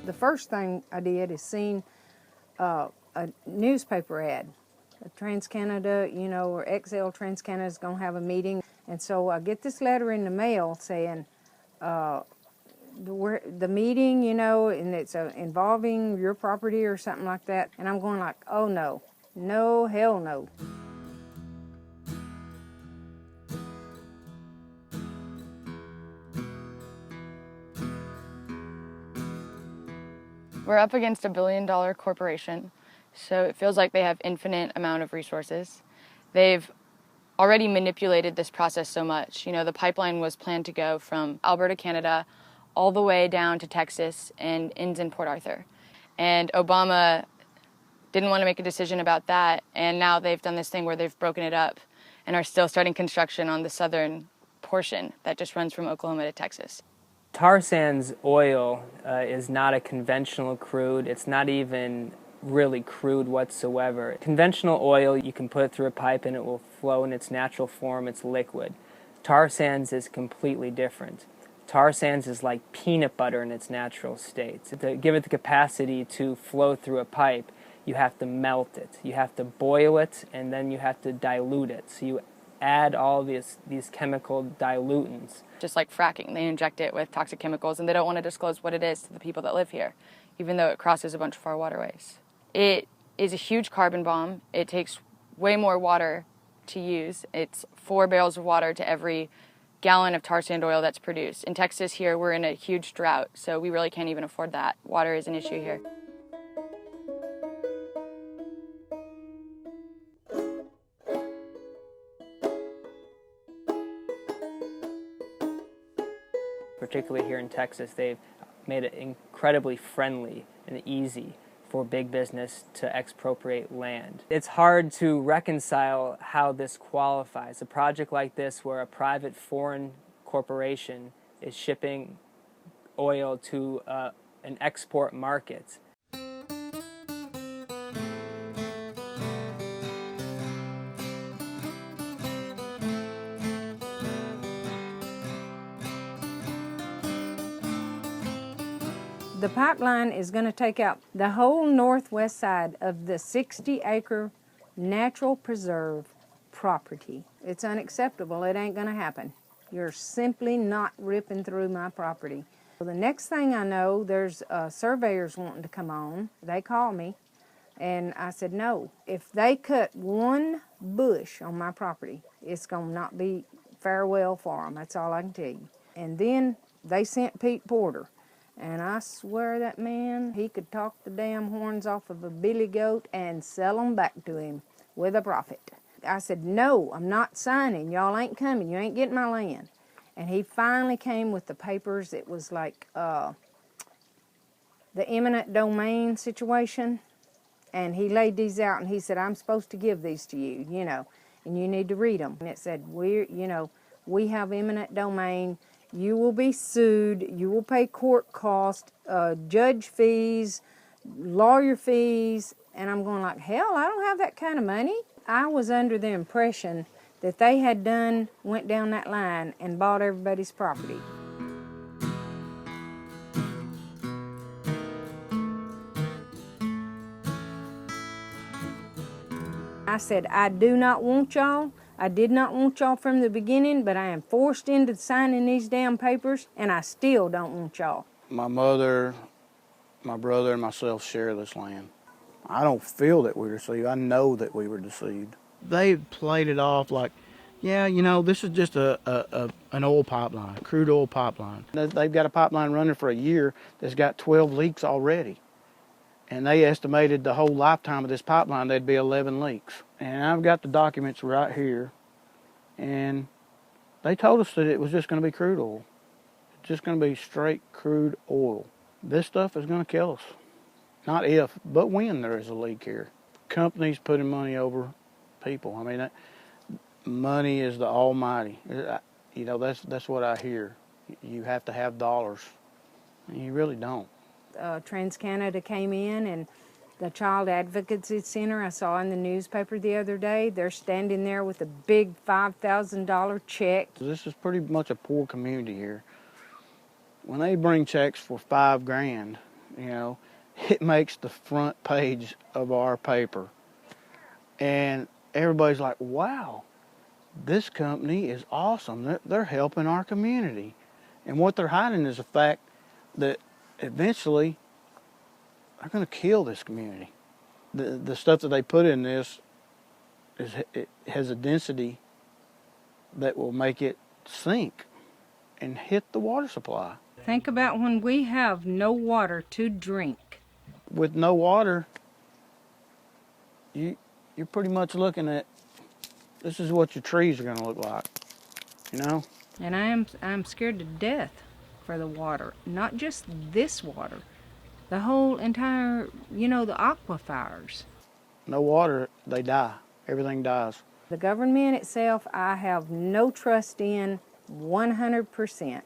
The first thing I did is seen a newspaper ad. TransCanada, you know, or XL TransCanada is going to have a meeting. And so I get this letter in the mail saying, the meeting, you know, and it's involving your property or something like that. And I'm going like, oh no, no, hell no. We're up against a $1 billion corporation, so it feels like they have infinite amount of resources. They've already manipulated this process so much. You know, the pipeline was planned to go from Alberta, Canada, all the way down to Texas and ends in Port Arthur. And Obama didn't want to make a decision about that, and now they've done this thing where they've broken it up and are still starting construction on the southern portion that just runs from Oklahoma to Texas. Tar sands oil is not a conventional crude. It's not even really crude whatsoever. Conventional oil, you can put it through a pipe and it will flow in its natural form. It's liquid. Tar sands is completely different. Tar sands is like peanut butter in its natural state. To give it the capacity to flow through a pipe, you have to melt it. You have to boil it, and then you have to dilute it. So you add all these chemical dilutants. Just like fracking, they inject it with toxic chemicals, and they don't want to disclose what it is to the people that live here, even though it crosses a bunch of our waterways. It is a huge carbon bomb. It takes way more water to use. It's 4 barrels of water to every gallon of tar sand oil that's produced. In Texas here, we're in a huge drought, so we really can't even afford that. Water is an issue here. Particularly here in Texas, they've made it incredibly friendly and easy for big business to expropriate land. It's hard to reconcile how this qualifies. A project like this where a private foreign corporation is shipping oil to an export market. The pipeline is going to take out the whole northwest side of the 60-acre natural preserve property. It's unacceptable. It ain't going to happen. You're simply not ripping through my property. The next thing I know, there's surveyors wanting to come on. They call me, and I said, no. If they cut one bush on my property, it's going to not be farewell for them. That's all I can tell you. And then they sent Pete Porter. And I swear that man, he could talk the damn horns off of a billy goat and sell them back to him with a profit. I said, no, I'm not signing. Y'all ain't coming. You ain't getting my land. And he finally came with the papers. It was like the eminent domain situation. And he laid these out, and he said, I'm supposed to give these to you, you know, and you need to read them. And it said, we have eminent domain. You will be sued, you will pay court costs, judge fees, lawyer fees, and I'm going like, hell, I don't have that kind of money. I was under the impression that they had went down that line and bought everybody's property. I said, I do not want y'all. I did not want y'all from the beginning, but I am forced into signing these damn papers, and I still don't want y'all. My mother, my brother, and myself share this land. I don't feel that we were deceived. I know that we were deceived. They played it off like, yeah, you know, this is just an oil pipeline, a crude oil pipeline. They've got a pipeline running for a year that's got 12 leaks already. And they estimated the whole lifetime of this pipeline there'd be 11 leaks. And I've got the documents right here. And they told us that it was just going to be crude oil. It's just going to be straight crude oil. This stuff is going to kill us. Not if, but when there is a leak here. Companies putting money over people. I mean, money is the almighty. You know, that's what I hear. You have to have dollars. And you really don't. TransCanada came in, and the Child Advocacy Center I saw in the newspaper the other day, they're standing there with a big $5,000 check. This is pretty much a poor community here. When they bring checks for $5 grand, you know. It makes the front page of our paper. And everybody's like, wow, this company is awesome. They're helping our community. And what they're hiding is the fact that eventually they're going to kill this community. The stuff that they put in this it has a density that will make it sink and hit the water supply. Think about when we have no water to drink. With no water, you're pretty much looking at, this is what your trees are going to look like, you know? And I'm scared to death for the water. Not just this water. The whole entire, the aquifers. No water, they die. Everything dies. The government itself, I have no trust in 100%.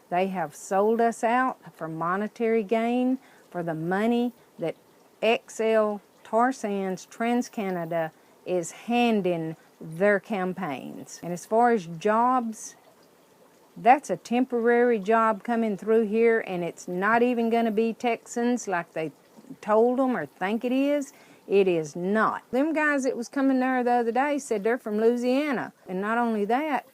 They have sold us out for monetary gain, for the money that XL Tar Sands TransCanada is handing their campaigns. And as far as jobs, that's a temporary job coming through here, and it's not even going to be Texans like they told them or think it is. It is not. Them guys that was coming there the other day said they're from Louisiana. And not only that,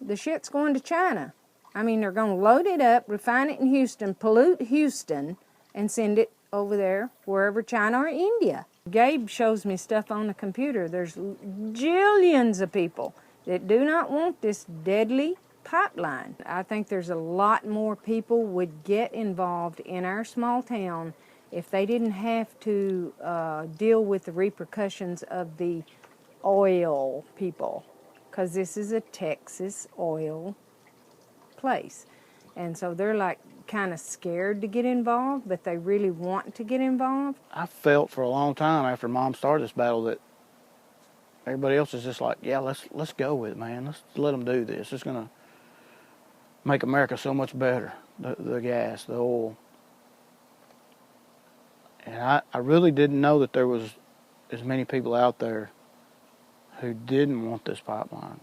the shit's going to China. I mean, they're going to load it up, refine it in Houston, pollute Houston, and send it over there, wherever, China or India. Gabe shows me stuff on the computer. There's jillions of people that do not want this deadly pipeline. I think there's a lot more people would get involved in our small town if they didn't have to deal with the repercussions of the oil people, because this is a Texas oil place. And so they're like kind of scared to get involved, but they really want to get involved. I felt for a long time after Mom started this battle that everybody else is just like, yeah, let's go with it, man. Let's let them do this. It's going to make America so much better, the gas, the oil. And I really didn't know that there was as many people out there who didn't want this pipeline.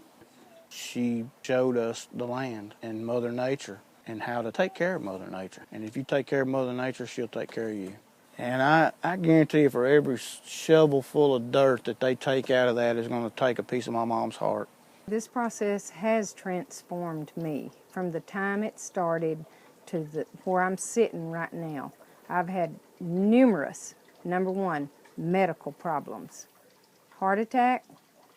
She showed us the land and Mother Nature and how to take care of Mother Nature. And if you take care of Mother Nature, she'll take care of you. And I guarantee you, for every shovel full of dirt that they take out of that is going to take a piece of my mom's heart. This process has transformed me from the time it started to where I'm sitting right now. I've had numerous, number one, medical problems. Heart attack,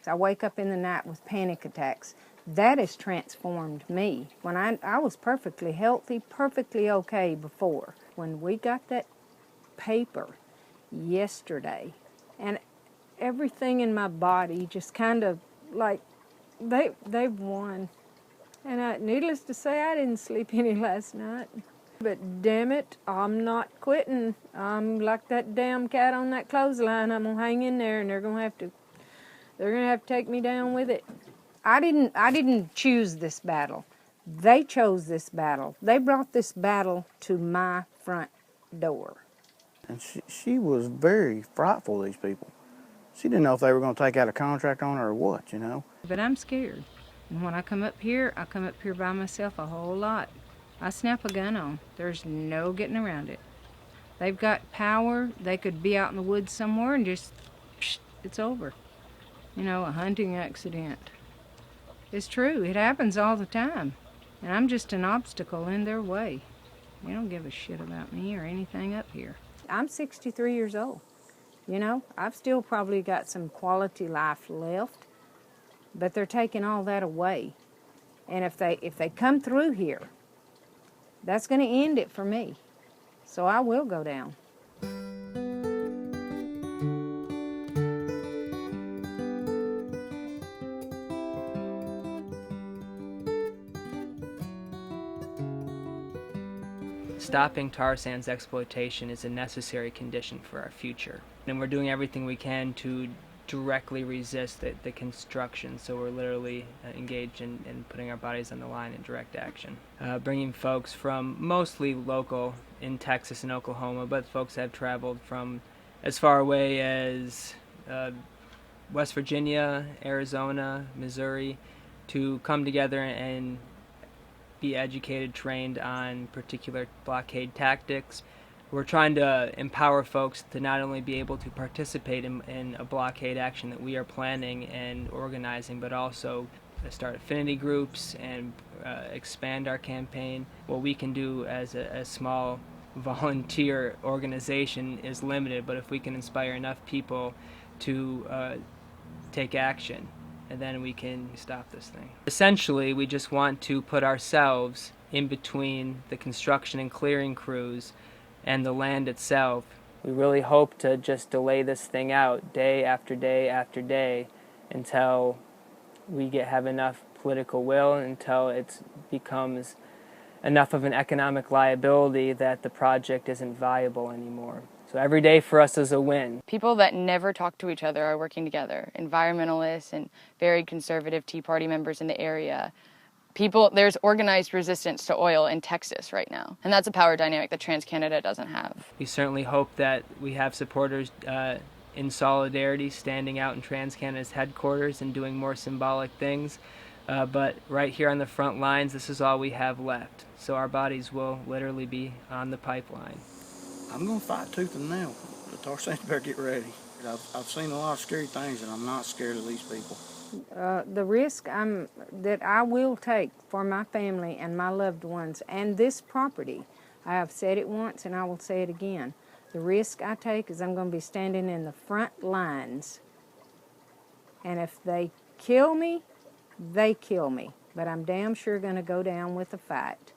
I wake up in the night with panic attacks. That has transformed me. When I was perfectly healthy, perfectly okay before. When we got that paper yesterday, and everything in my body just kind of like, they've won. And needless to say, I didn't sleep any last night. But damn it, I'm not quitting. I'm like that damn cat on that clothesline. I'm gonna hang in there, and they're gonna have to take me down with it. I didn't choose this battle. They chose this battle. They brought this battle to my front door. And she was very frightful, these people. She didn't know if they were going to take out a contract on her or what, you know. But I'm scared. And when I come up here by myself a whole lot. I snap a gun on. There's no getting around it. They've got power. They could be out in the woods somewhere and just, it's over. You know, a hunting accident. It's true. It happens all the time. And I'm just an obstacle in their way. They don't give a shit about me or anything up here. I'm 63 years old. You know, I've still probably got some quality life left, but they're taking all that away. And if they come through here, that's going to end it for me. So I will go down. Stopping tar sands exploitation is a necessary condition for our future. And we're doing everything we can to directly resist the construction, so we're literally engaged in putting our bodies on the line in direct action. Bringing folks from mostly local in Texas and Oklahoma, but folks have traveled from as far away as West Virginia, Arizona, Missouri, to come together and be educated, trained on particular blockade tactics. We're trying to empower folks to not only be able to participate in a blockade action that we are planning and organizing, but also start affinity groups and expand our campaign. What we can do as a small volunteer organization is limited, but if we can inspire enough people to take action, and then we can stop this thing. Essentially, we just want to put ourselves in between the construction and clearing crews and the land itself. We really hope to just delay this thing out day after day after day until we have enough political will, until it becomes enough of an economic liability that the project isn't viable anymore. So every day for us is a win. People that never talk to each other are working together. Environmentalists and very conservative Tea Party members in the area. There's organized resistance to oil in Texas right now. And that's a power dynamic that TransCanada doesn't have. We certainly hope that we have supporters in solidarity standing out in TransCanada's headquarters and doing more symbolic things. But right here on the front lines, this is all we have left. So our bodies will literally be on the pipeline. I'm going to fight tooth and nail. The tar sands better get ready. I've seen a lot of scary things, and I'm not scared of these people. The risk that I will take for my family and my loved ones and this property, I have said it once and I will say it again. The risk I take is I'm going to be standing in the front lines. And if they kill me, they kill me. But I'm damn sure going to go down with a fight.